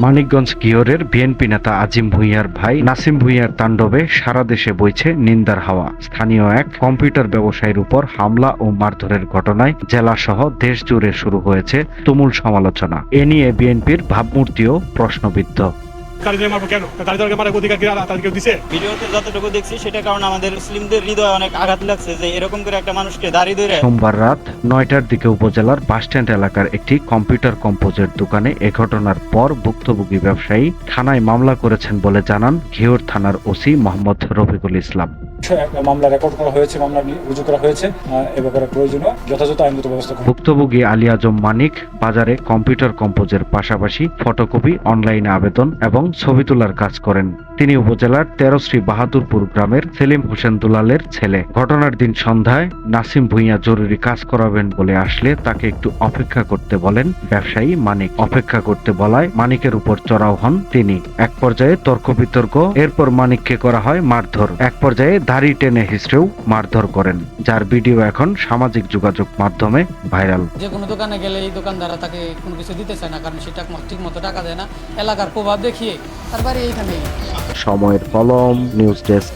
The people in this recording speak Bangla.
মানিকগঞ্জ ঘিওরের বিএনপি নেতা আজিম ভূঁইয়ার ভাই নাসিম ভূঁইয়ার তাণ্ডবে সারা দেশে বইছে নিন্দার হাওয়া। স্থানীয় এক কম্পিউটার ব্যবসায়ীর উপর হামলা ও মারধরের ঘটনায় জেলাসহ দেশ জুড়ে শুরু হয়েছে তুমুল সমালোচনা। এ নিয়ে বিএনপির ভাবমূর্তিও প্রশ্নবিদ্ধ। ভিডিওতে যতটুকু দেখছি সেটা কারণ আমাদের মুসলিমদের হৃদয়ে অনেক আঘাত লাগছে যে এরকম করে একটা মানুষকে দাঁড়িয়ে ধরে। সোমবার রাত 9টার দিকে উপজেলার বাসস্ট্যান্ড এলাকার একটি কম্পিউটার কম্পোজের দোকানে এ ঘটনার পর ভুক্তভোগী ব্যবসায়ী থানায় মামলা করেছেন বলে জানান ঘিওর থানার ওসি মোহাম্মদ রফিকুল ইসলাম। মামলা রেকর্ড করা হয়েছে, মামলা রুজু করা হয়েছে, এ ব্যাপারে প্রয়োজনীয় যথাযথ আইনগত ব্যবস্থা। ভুক্তভোগী আলী আজম মানিক বাজারে কম্পিউটার কম্পোজের পাশাপাশি ফটোকপি, অনলাইনে আবেদন এবং ছবি তোলার কাজ করেন। তিনি উপজেলার 13 শ্রী বাহাদুরপুর গ্রামের সেলিম হোসেন দুলালের ছেলে। ঘটনার দিন সন্ধ্যায় নাসিম ভূঁইয়া জরুরি কাজ করাবেন বলে আসলে তাকে একটু অপেক্ষা করতে বলেন ব্যবসায়ী মানিক। অপেক্ষা করতে বলায় মানিকের উপর চড়াও হন তিনি। এক পর্যায়ে তর্ক বিতর্ক, এরপর মানিককে করা হয় মারধর। এক পর্যায়ে দাড়ি টেনে হিসড়েও মারধর করেন, যার ভিডিও এখন সামাজিক যোগাযোগ মাধ্যমে ভাইরাল। যে কোনো দোকানে গেলে এই দোকানদাররা তাকে কোনো কিছু দিতে চায় না, কারণ সেটা ঠিক মতো টাকা দেয় না। এলাকার প্রভাব দেখিয়ে তার বাড়ি এইখানে। সময়ের কলম, নিউজ ডেস্ক।